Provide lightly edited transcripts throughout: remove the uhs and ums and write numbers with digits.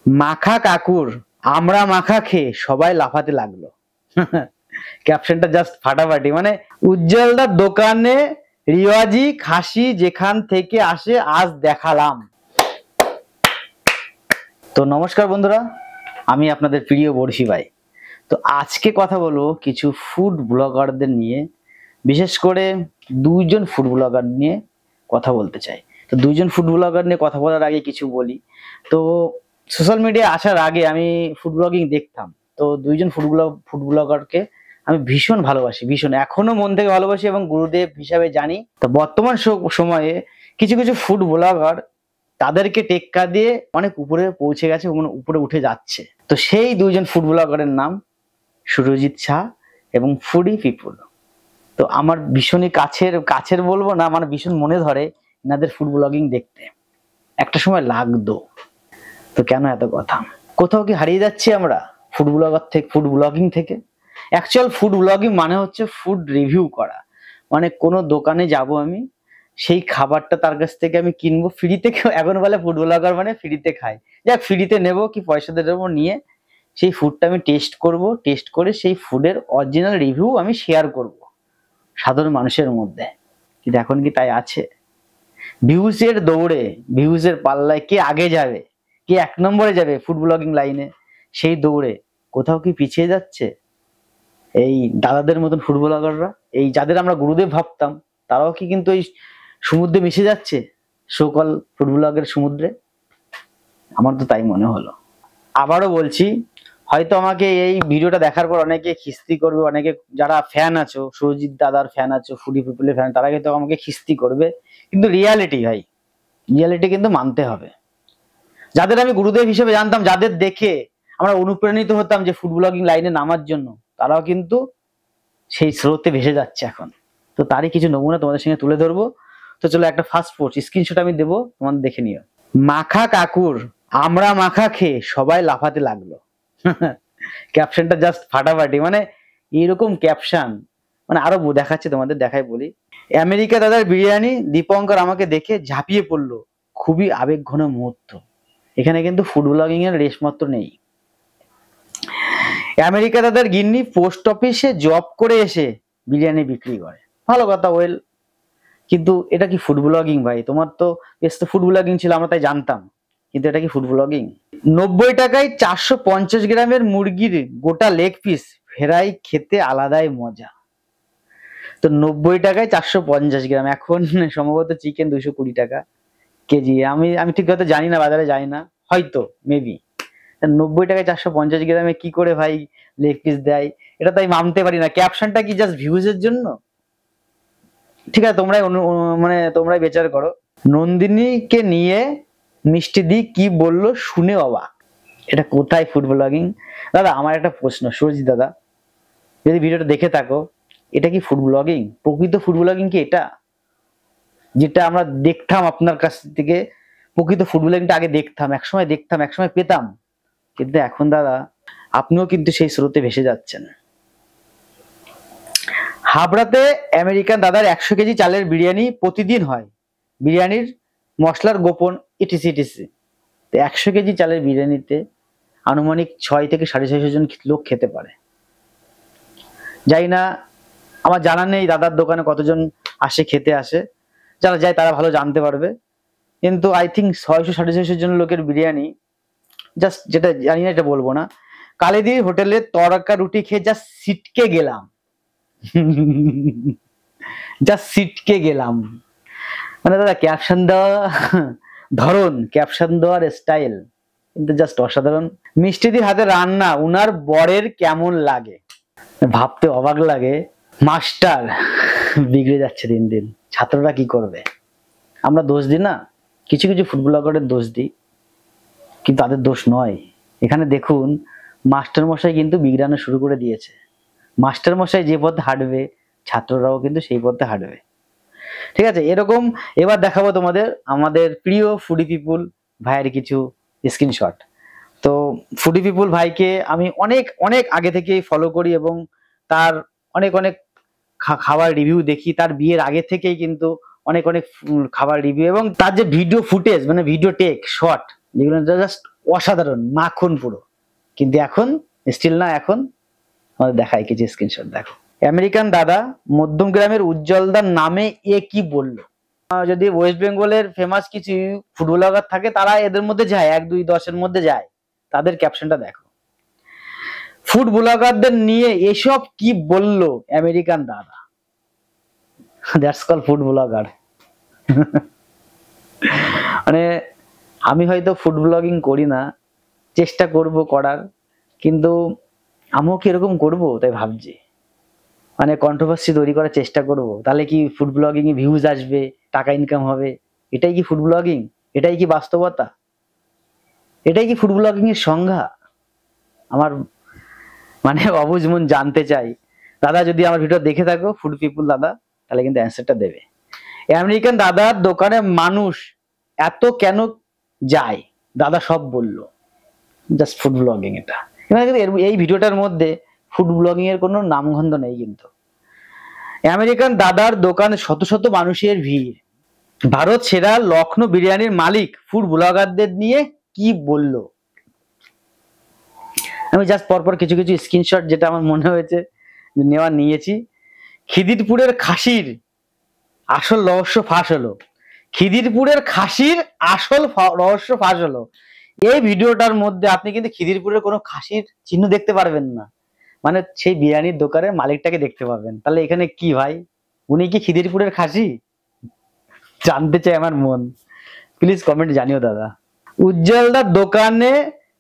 মাখা কাকুর আমরা মাখা খেয়ে সবাই লাফাতে লাগলো। ক্যাপশনটা জাস্ট ফাটাফাটি। মানে উজ্জ্বলদার দোকানে রিওয়াজি খাসি যেখান থেকে আসে আজ দেখালাম। তো নমস্কার বন্ধুরা, আমি আপনাদের প্রিয় বর্ষি ভাই। তো আজকে কথা বলবো কিছু ফুড ব্লগারদের নিয়ে, বিশেষ করে দুইজন ফুড ব্লগার নিয়ে কথা বলতে চাই। তো দুইজন ফুড ব্লগার নিয়ে কথা বলার আগে কিছু বলি। তো সোশ্যাল মিডিয়া আসার আগে আমি ফুড ব্লগিং দেখতাম। তো দুইজন ফুড ব্লগারকে আমি ভীষণ ভালোবাসি, ভীষণ এখনো মন থেকে ভালোবাসি এবং গুরুদেব হিসাবে জানি। তো বর্তমান সময়ে কিছু কিছু ফুড ব্লগার তাদেরকে টেক্কা দিয়ে অনেক উপরে পৌঁছে গেছে, উপরে উঠে যাচ্ছে। তো সেই দুইজন ফুড ব্লগারের নাম সুরজিৎ শাহ এবং ফুডি পিপুল। তো আমার ভীষণই কাছের বলবো না, আমার ভীষণ মনে ধরে এনাদের ফুড ব্লগিং দেখতে। একটা সময় লাগতো। তো কেন এত কথা, কোথাও কি হারিয়ে যাচ্ছি আমরা ফুড ব্লগার থেকে, ফুড ব্লগিং থেকে? অ্যাকচুয়াল ফুড ব্লগিং মানে হচ্ছে ফুড রিভিউ করা। মানে কোনো দোকানে যাব আমি, সেই খাবারটা তার কাছ থেকে আমি কিনবো ফ্রিতে। এখন বলে ফুড ব্লগার মানে ফ্রিতে খায়, যাক ফ্রিতে নেবো কি পয়সা দিয়ে দেবো, নিয়ে সেই ফুডটা আমি টেস্ট করব, টেস্ট করে সেই ফুডের অরিজিনাল রিভিউ আমি শেয়ার করব সাধারণ মানুষের মধ্যে। কিন্তু এখন কি তাই আছে? ভিউজের দৌড়ে, ভিউজের পাল্লায় কে আগে যাবে, কে এক নম্বরে যাবে ফুড ব্লগিং লাইনে, সেই দৌড়ে কোথাও কি পিছিয়ে যাচ্ছে এই দাদাদের মতন ফুড ব্লগাররা? এই যাদের আমরা গুরুদেব ভাবতাম, তারাও কি কিন্তু এই সমুদ্রে মিশে যাচ্ছে, সকল ফুড ব্লগের সমুদ্রে? আমার তো তাই মনে হলো। আবারও বলছি, হয়তো আমাকে এই ভিডিওটা দেখার পর অনেকে খিস্তি করবে, অনেকে যারা ফ্যান আছো, সুরজিৎ দাদার ফ্যান আছো, ফুডি পিপলের ফ্যান, তারা কিন্তু আমাকে খিস্তি করবে। কিন্তু রিয়ালিটি ভাই, রিয়ালিটি কিন্তু মানতে হবে। যাদের আমি গুরুদেব হিসেবে জানতাম, যাদের দেখে আমরা অনুপ্রাণিত হতাম যে ফুড ব্লগিং লাইনে নামার জন্য, তারাও কিন্তু সেই স্রোতে ভেসে যাচ্ছে এখন। তো তারই কিছু নমুনা তোমাদের সঙ্গে তুলে ধরবো। তো চলো একটা ফার্স্ট পোস্ট স্ক্রিনশট আমি দেবো, তোমাদের দেখে নিও। মাখা কাকুর আমরা মাখা খেয়ে সবাই লাফাতে লাগলো। ক্যাপশনটা জাস্ট ফাটাফাটি। মানে এরকম ক্যাপশন মানে আরো দেখাচ্ছে, তোমাদের দেখাই বলি। আমেরিকা দাদার বিরিয়ানি, দীপঙ্কর আমাকে দেখে ঝাঁপিয়ে পড়লো, খুবই আবেগঘন মুহূর্ত। এখানে কিন্তু ফুড ব্লগিং এর রেশ মাত্র নেই। আমেরিকা দাদার গিন্নি পোস্ট অফিসে জব করে এসে বিরিয়ানি বিক্রি করে, ভালো কথা, ওয়েল। কিন্তু এটা কি ফুড ব্লগিং ভাই? তোমার তো বেশ তো ফুড ব্লগিং ছিল, আমরা তাই জানতাম, কিন্তু এটা কি ফুড ব্লগিং? 90 টাকায় 450 গ্রামের মুরগির গোটা লেগ পিস ফেরাই খেতে আলাদাই মজা। তো 90 টাকায় 450 গ্রাম, এখন সম্ভবত চিকেন 220 টাকা কেজি। আমি ঠিক কথা জানি না, বাজারে যাই না, হয়তো মেবি। 90 টাকায় 450 গ্রামে কি করে ভাই লেগ পিস দেয়, এটা তাই মানতে পারি না। ক্যাপশনটা কি জাস্ট ভিউজের জন্য? ঠিক আছে, তোমরাই বিচার করো। নন্দিনীকে নিয়ে মিষ্টি দি কি বললো শুনে অবাক। এটা কোথায় ফুড ব্লগিং? দাদা আমার একটা প্রশ্ন, সুরজিৎ দাদা, যদি ভিডিওটা দেখে থাকো, এটা কি ফুড ব্লগিং? প্রকৃত ফুড ব্লগিং কি এটা? যেটা আমরা দেখতাম আপনার কাছ থেকে, প্রকৃত ফুড ব্লগিংটা আগে দেখতাম, একসময় পেতাম। কিন্তু এখন দাদা আপনিও কিন্তু সেই স্রোতে ভেসে যাচ্ছেন। হাবড়াতে আমেরিকান দাদার 100 কেজি চালের বিরিয়ানি প্রতিদিন হয়, বিরিয়ানির মশলার গোপন ইটিসি ইটিসি। 100 কেজি চালের বিরিয়ানিতে আনুমানিক 6 থেকে 650 জন লোক খেতে পারে। যাই না, আমার জানা নেই দাদার দোকানে কতজন আসে, খেতে আসে, যারা যায় তারা ভালো জানতে পারবে। কিন্তু আই থিঙ্ক 600-650 জন লোকের বিরিয়ানি, জাস্ট যেটা জানি না এটা বলবো না। কালিদি হোটেলে তড়কা রুটি খেয়ে জাস্ট সিটকে গেলাম। জাস্ট সিটকে গেলাম। মানে দাদা ক্যাপশন দেওয়া ধরন, ক্যাপশন দেওয়ার স্টাইল কিন্তু জাস্ট অসাধারণ। মিষ্টিদির হাতে রান্না উনার বরের কেমন লাগে? ভাবতে অবাক লাগে। মাস্টার বিগড়ে যাচ্ছে দিন দিন, ছাত্ররা কি করবে? আমরা দোষ দিই না, কিছু কিছু ফুড ব্লগারের দোষ দিই, কিন্তু তাদের দোষ নয়। এখানে দেখুন, মাস্টার মশাই কিন্তু বিগড়ানো শুরু করে দিয়েছে। মাস্টার মশাই যে পথে হাঁটবে, ছাত্ররাও কিন্তু সেই পথে হাঁটবে। ঠিক আছে, এরকম এবার দেখাবো তোমাদের আমাদের প্রিয় ফুডি পিপুল ভাইয়ের কিছু স্ক্রিনশট। তো ফুডি পিপুল ভাইকে আমি অনেক অনেক আগে থেকেই ফলো করি এবং তার অনেক অনেক খাবার রিভিউ দেখি। তার বিয়ের আগে থেকেই কিন্তু অনেক অনেক খাবার রিভিউ এবং তার যে ভিডিও ফুটেজ, মানে ভিডিও টেক শট, যেগুলো জাস্ট অসাধারণ, মাখন পুরো। কিন্তু এখন স্টিল না, এখন আমাদের দেখাই কিছু স্ক্রিনশট। দেখো, আমেরিকান দাদা মধ্যম গ্রামের উজ্জ্বলদার নামে এ কি বললো। যদি ওয়েস্ট বেঙ্গলের ফেমাস কিছু ফুটবলার থাকে, তারা এদের মধ্যে যায়, 1, 2, 10-এর মধ্যে যায়। তাদের ক্যাপশনটা দেখো, ফুড ব্লগারদের নিয়ে এসব কি বললো আমেরিকান দাদা। That's call food blogger. মানে আমি হয়তো ফুড ব্লগিং করি না, চেষ্টা করব করার, কিন্তু আমিও কি এরকম করবো তাই ভাবছি। মানে কন্ট্রোভার্সি তৈরি করার চেষ্টা করব, তাহলে কি ফুড ব্লগিং এ ভিউজ আসবে, টাকা ইনকাম হবে। এটাই কি ফুড ব্লগিং? এটাই কি বাস্তবতা? এটাই কি ফুড ব্লগিং এর সংজ্ঞা? আমার মানে অবুঝ মন জানতে চাই। দাদা যদি আমার ভিডিও দেখে থাকো, ফুড পিপুল দাদা, তাহলে কিন্তু অ্যান্সারটা দেবে। আমেরিকান দাদার দোকানে মানুষ এত কেন যায়, দাদা সব বললো। জাস্ট ফুড ব্লগিং এটা। এই ভিডিওটার মধ্যে ফুড ব্লগিং এর কোনো নামগন্ধ নেই কিন্তু। আমেরিকান দাদার দোকানে শত শত মানুষের ভিড়। ভারত সেরা লখনৌ বিরিয়ানির মালিক ফুড ব্লগারদের নিয়ে কি বলল। আমি জাস্ট পরপর কিছু কিছু স্ক্রিনশট যেটা আমার মনে হয়েছে নিয়েছি। খিদিরপুরের খাসির আসল রহস্য ফাঁস হলো। খিদিরপুরের খাসির আসল রহস্য ফাঁস হলো। এই ভিডিওটার মধ্যে আপনি কিন্তু খিদিরপুরের কোনো খাসির চিহ্ন দেখতে পারবেন না, মানে সেই বিরিয়ানির দোকানের মালিকটাকে দেখতে পাবেন। তাহলে এখানে কি ভাই, উনি কি খিদিরপুরের খাসি? জানতে চাই আমার মন। প্লিজ কমেন্ট জানিও দাদা। উজ্জ্বলদার দোকানে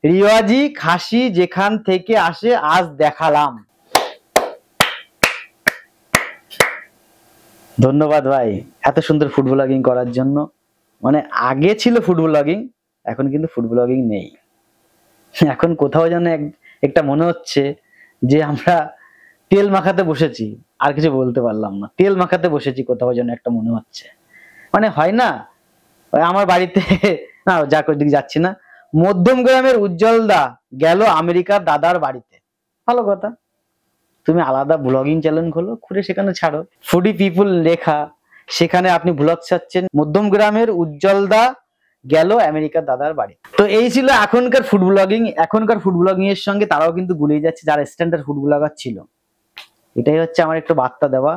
রিওয়াজি খাসি যেখান থেকে আসে আজ দেখালাম। ধন্যবাদ ভাই এত সুন্দর ফুড ব্লগিং করার জন্য। মানে আগে ছিল ফুড ব্লগিং, এখন কিন্তু ফুড ব্লগিং নেই। এখন কোথাও যেন একটা মনে হচ্ছে যে আমরা তেল মাখাতে বসেছি, আর কিছু বলতে পারলাম না। তেল মাখাতে বসেছি কোথাও যেন একটা মনে হচ্ছে। মানে হয় না, আমার বাড়িতে না দিকে যাচ্ছি না, মধ্যম গ্রামের উজ্জ্বলদা গেল আমেরিকার দাদার বাড়িতে। ভালো কথা, তুমি আলাদা ব্লগিং চ্যানেল খোলো, খুলে সেখানে ছাড়ো। ফুডি পিপুল লেখা, সেখানে আপনি ব্লগ ছাড়ছেন। মধ্যম গ্রামের উজ্জ্বলদা গেল আমেরিকার দাদার বাড়ি। তো এই ছিল এখনকার ফুড ব্লগিং। এখনকার ফুড ব্লগিং এর সঙ্গে তারাও কিন্তু গুলিয়ে যাচ্ছে যারা স্ট্যান্ডার্ড ফুড ব্লগার ছিল। এটাই হচ্ছে আমার একটু বার্তা দেওয়া।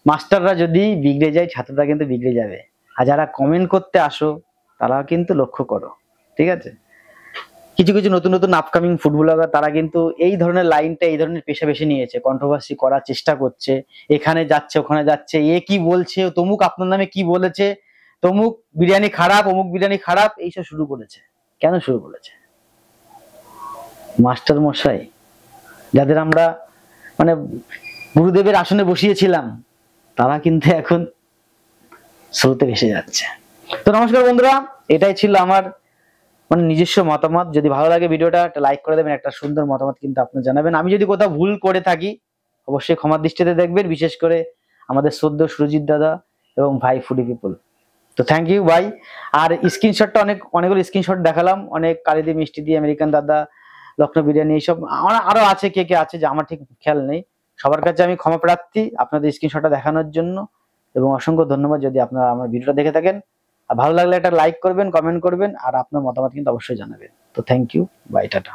মাস্টাররা যদি বিগড়ে যায়, ছাত্ররা কিন্তু বিগড়ে যাবে। আর যারা কমেন্ট করতে আসো, তারা কিন্তু লক্ষ্য করো, ঠিক আছে? কিছু কিছু নতুন নতুন আপকামিং ফুড ব্লগার তারা কিন্তু এই ধরনের লাইনটা, এই ধরনের পেশা বেছে নিয়েছে, কন্ট্রোভার্সি করার চেষ্টা করছে। এখানে যাচ্ছে, ওখানে যাচ্ছে, এ কি বলছে, তমুক আপনার নামে কি বলেছে, তমুক বিরিয়ানি খারাপ, অমুক বিরিয়ানি খারাপ, এইসব শুরু করেছে। কেন শুরু করেছে? মাস্টার মশাই যাদের আমরা মানে গুরুদেবের আসনে বসিয়েছিলাম, তারা কিন্তু এখন স্রোতে ভেসে যাচ্ছে। তো নমস্কার বন্ধুরা, এটাই ছিল আমার মানে নিজস্ব মতামত। যদি ভালো লাগে ভিডিওটা একটা লাইক করে দেবেন, একটা সুন্দর মতামত কিন্তু আপনি জানাবেন। আমি যদি কোথাও ভুল করে থাকি অবশ্যই ক্ষমার দৃষ্টিতে দেখবেন, বিশেষ করে আমাদের শ্রদ্ধেয় সুরজিৎ দাদা এবং ভাই ফুডি পিপল। তো থ্যাংক ইউ ভাই। আর স্ক্রিনশটটা অনেকগুলো স্ক্রিনশট দেখালাম, অনেক কালি দিয়ে মিষ্টি দিয়ে আমেরিকান দাদা, লখনৌ বিরিয়ানি, এইসব আমার আরো আছে, কে কে আছে যে আমার ঠিক খেয়াল নেই। সবার কাছে আমি ক্ষমা প্রার্থী আপনাদের স্ক্রিনশটটা দেখানোর জন্য, এবং অসংখ্য ধন্যবাদ যদি আপনারা আমার ভিডিওটা দেখে থাকেন। আর ভালো লাগলে একটা লাইক করবেন, কমেন্ট করবেন, আর আপনার মতামত কিন্তু অবশ্যই জানাবেন। তো থ্যাংক ইউ, বাই, টাটা।